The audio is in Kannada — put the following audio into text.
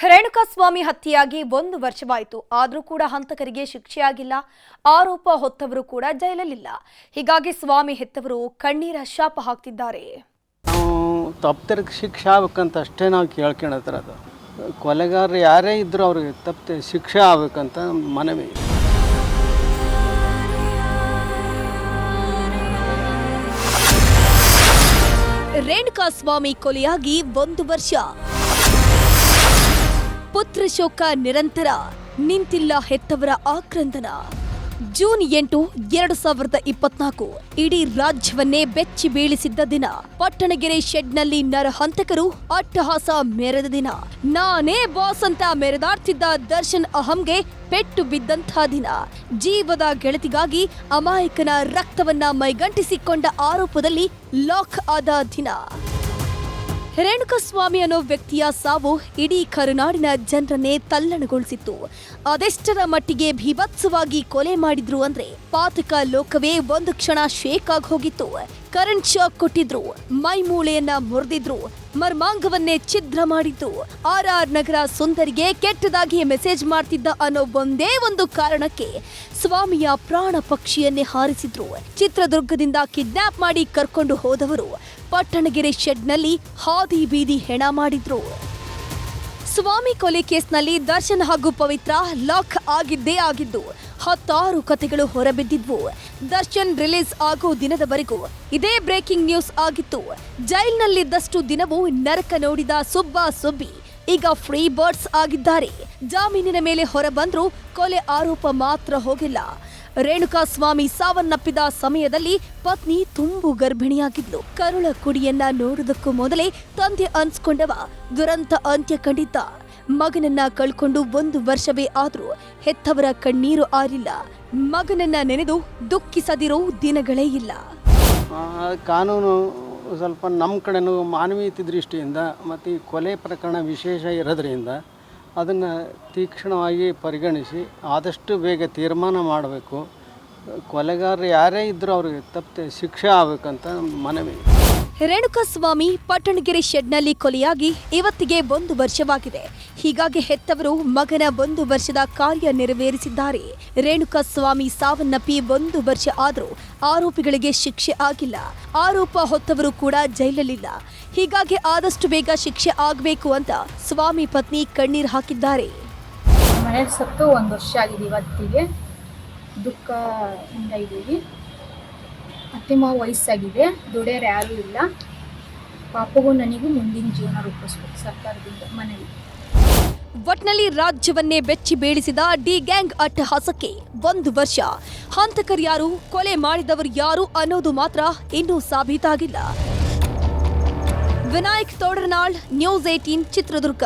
ರೇಣುಕಾಸ್ವಾಮಿ ಹತ್ಯೆಯಾಗಿ 1 ವರ್ಷವಾಯಿತು. ಆದರೂ ಕೂಡ ಹಂತಕರಿಗೆ ಶಿಕ್ಷೆಯಾಗಿಲ್ಲ. ಆರೋಪ ಹೊತ್ತವರು ಕೂಡ ಜೈಲಲ್ಲಿಲ್ಲ. ಹೀಗಾಗಿ ಸ್ವಾಮಿ ಹೆತ್ತವರು ಕಣ್ಣೀರ ಶಾಪ ಹಾಕ್ತಿದ್ದಾರೆ. ತಪ್ಪಿತರಿಗೆ ಶಿಕ್ಷೆ ಆಗಬೇಕಂತ ಅಷ್ಟೇ ನಾವು ಕೇಳ್ಕೊಳತ್ತಿರೋದು. ಕೊಲೆಗಾರರು ಯಾರೇ ಇದ್ದರೂ ಅವ್ರಿಗೆ ತಪ್ಪು ಶಿಕ್ಷೆ ಆಗಬೇಕಂತ ಮನವಿ. ರೇಣುಕಾಸ್ವಾಮಿ ಕೊಲೆಯಾಗಿ 1 ವರ್ಷ. ಪುತ್ರ ಶೋಕ ನಿರಂತರ, ನಿಂತಿಲ್ಲ ಹೆತ್ತವರ ಆಕ್ರಂದನ. ಜೂನ್ 8, 2024 ಇಡೀ ರಾಜ್ಯವನ್ನೇ ಬೆಚ್ಚಿ ಬೀಳಿಸಿದ್ದ ದಿನ. ಪಟ್ಟಣಗೆರೆ ಶೆಡ್ನಲ್ಲಿ ನರಹಂತಕರು ಅಟ್ಟಹಾಸ ಮೆರೆದ ದಿನ. ನಾನೇ ಬಾಸ್ ಅಂತ ಮೆರೆದಾಡ್ತಿದ್ದ ದರ್ಶನ್ ಅಹಂಗೆ ಪೆಟ್ಟು ಬಿದ್ದಂಥ ದಿನ. ಜೀವದ ಗೆಳತಿಗಾಗಿ ಅಮಾಯಕನ ರಕ್ತವನ್ನ ಮೈಗಂಟಿಸಿಕೊಂಡ ಆರೋಪದಲ್ಲಿ ಲಾಕ್ ಆದ ದಿನ. ರೇಣುಕಾಸ್ವಾಮಿ ಅನ್ನೋ ವ್ಯಕ್ತಿಯ ಸಾವು ಇಡೀ ಕರುನಾಡಿನ ಜನರನ್ನೇ ತಲ್ಲಣಗೊಳಿಸಿತ್ತು. ಅದೆಷ್ಟರ ಮಟ್ಟಿಗೆ ಭೀಭತ್ಸವಾಗಿ ಕೊಲೆ ಮಾಡಿದ್ರು ಅಂದ್ರೆ ಪಾತಕ ಲೋಕವೇ ಒಂದು ಕ್ಷಣ ಶೇಕ್ ಆಗಿ ಹೋಗಿತ್ತು. ಕರೆಂಟ್ ಶಾಕ್ ಕೊಟ್ಟಿದ್ರು, ಮೈ ಮೂಳೆಯನ್ನ ಮುರಿದಿದ್ರು, ಮರ್ಮಾಂಗವನ್ನೇ ಛಿದ್ರ ಮಾಡಿದ್ರು. ಆರ್ ನಗರ ಸುಂದರಿಗೆ ಕೆಟ್ಟದಾಗಿ ಮೆಸೇಜ್ ಮಾಡ್ತಿದ್ದ ಅನ್ನೋ ಒಂದೇ ಒಂದು ಕಾರಣಕ್ಕೆ ಸ್ವಾಮಿಯ ಪ್ರಾಣ ಪಕ್ಷಿಯನ್ನೇ ಹಾರಿಸಿದ್ರು. ಚಿತ್ರದುರ್ಗದಿಂದ ಕಿಡ್ನಾಪ್ ಮಾಡಿ ಕರ್ಕೊಂಡು ಹೋದವರು ಪಟ್ಟಣಗೆರೆ ಶೆಡ್ನಲ್ಲಿ ಹಾದಿ ಬೀದಿ ಹೆಣ ಮಾಡಿದ್ರು. ಸ್ವಾಮಿ ಕೊಲೆ ಕೇಸ್ನಲ್ಲಿ ದರ್ಶನ್ ಹಾಗೂ ಪವಿತ್ರ ಲಾಕ್ ಆಗಿದ್ದೇ ಆಗಿದ್ದು 16 ಕಥೆಗಳು ಹೊರಬಿದ್ದಿದ್ವು. ದರ್ಶನ್ ರಿಲೀಸ್ ಆಗೋ ದಿನದವರೆಗೂ ಇದೇ ಬ್ರೇಕಿಂಗ್ ನ್ಯೂಸ್ ಆಗಿತ್ತು. ಜೈಲಿನಲ್ಲಿದ್ದಷ್ಟು ದಿನವೂ ನರಕ ನೋಡಿದ ಸುಬ್ಬಿ ಈಗ ಫ್ರೀ ಬರ್ಡ್ಸ್ ಆಗಿದ್ದಾರೆ. ಜಾಮೀನಿನ ಮೇಲೆ ಹೊರಬಂದ್ರೂ ಕೊಲೆ ಆರೋಪ ಮಾತ್ರ ಹೋಗಿಲ್ಲ. ರೇಣುಕಾಸ್ವಾಮಿ ಸಾವನ್ನಪ್ಪಿದ ಸಮಯದಲ್ಲಿ ಪತ್ನಿ ತುಂಬು ಗರ್ಭಿಣಿಯಾಗಿದ್ಲು. ಕರುಳ ಕುಡಿಯನ್ನ ನೋಡುವುದಕ್ಕೂ ಮೊದಲೇ ತಂದೆ ಅನ್ಸ್ಕೊಂಡವ ದುರಂತ ಅಂತ್ಯ ಕಂಡಿದ್ದ. ಮಗನನ್ನ ಕಳ್ಕೊಂಡು 1 ವರ್ಷವೇ ಆದ್ರೂ ಹೆತ್ತವರ ಕಣ್ಣೀರು ಆರಿಲ್ಲ. ಮಗನನ್ನ ನೆನೆದು ದುಃಖಿಸದಿರೋ ದಿನಗಳೇ ಇಲ್ಲ. ಕಾನೂನು ಸ್ವಲ್ಪ ನಮ್ಮ ಕಡೆನೂ ಮಾನವೀಯತೆ ದೃಷ್ಟಿಯಿಂದ ಮತ್ತು ಈ ಕೊಲೆ ಪ್ರಕರಣ ವಿಶೇಷ ಇರೋದ್ರಿಂದ ಅದನ್ನು ತೀಕ್ಷ್ಣವಾಗಿ ಪರಿಗಣಿಸಿ ಆದಷ್ಟು ಬೇಗ ತೀರ್ಮಾನ ಮಾಡಬೇಕು. ಕೊಲೆಗಾರರು ಯಾರೇ ಇದ್ದರೂ ಅವ್ರಿಗೆ ತಪ್ಪು ಶಿಕ್ಷೆ ಆಗಬೇಕಂತ ಮನವಿ. ರೇಣುಕಾಸ್ವಾಮಿ ಪಟ್ಟಣಗೆರೆ ಶೆಡ್ನಲ್ಲಿ ಕೊಲೆಯಾಗಿ ಇವತ್ತಿಗೆ 1 ವರ್ಷವಾಗಿದೆ. ಹೀಗಾಗಿ ಹೆತ್ತವರು ಮಗನ 1 ವರ್ಷದ ಕಾರ್ಯ ನೆರವೇರಿಸಿದ್ದಾರೆ. ರೇಣುಕಾಸ್ವಾಮಿ ಸಾವನ್ನಪ್ಪಿ 1 ವರ್ಷ ಆದರೂ ಆರೋಪಿಗಳಿಗೆ ಶಿಕ್ಷೆ ಆಗಿಲ್ಲ. ಆರೋಪ ಹೊತ್ತವರು ಕೂಡ ಜೈಲಲ್ಲಿಲ್ಲ. ಹೀಗಾಗಿ ಆದಷ್ಟು ಬೇಗ ಶಿಕ್ಷೆ ಆಗಬೇಕು ಅಂತ ಸ್ವಾಮಿ ಪತ್ನಿ ಕಣ್ಣೀರು ಹಾಕಿದ್ದಾರೆ. ಮನೇಲಿ ಸತ್ತು 1 ವರ್ಷ ಆಗಿದೆ. ಇವತ್ತಿಗೆ ದುಃಖದಿಂದ ಇದ್ದೀವಿ. ಅತ್ತೆ ಮಾವ ವಯಸ್ಸಾಗಿದೆ, ದುಡಿಯೋರು ಯಾರೂ ಇಲ್ಲ. ಪಾಪಗೂ ನನಗೂ ಮುಂದಿನ ಜೀವನ ರೂಪಿಸ್ಬೇಕು ಸರ್ಕಾರದಿಂದ ಮನವಿ. ಒಟ್ನಲ್ಲಿ ರಾಜ್ಯವನ್ನೇ ಬೆಚ್ಚಿ ಬೀಳಿಸಿದ ಡಿ ಗ್ಯಾಂಗ್ ಅಟ್ಟಹಾಸಕ್ಕೆ 1 ವರ್ಷ. ಹಂತಕರು ಯಾರು, ಕೊಲೆ ಮಾಡಿದವರು ಯಾರು ಅನ್ನೋದು ಮಾತ್ರ ಇನ್ನೂ ಸಾಬೀತಾಗಿಲ್ಲ. ವಿನಾಯಕ್ ತೋಡರ್ನಾಳ್, ನ್ಯೂಸ್ 18 ಚಿತ್ರದುರ್ಗ.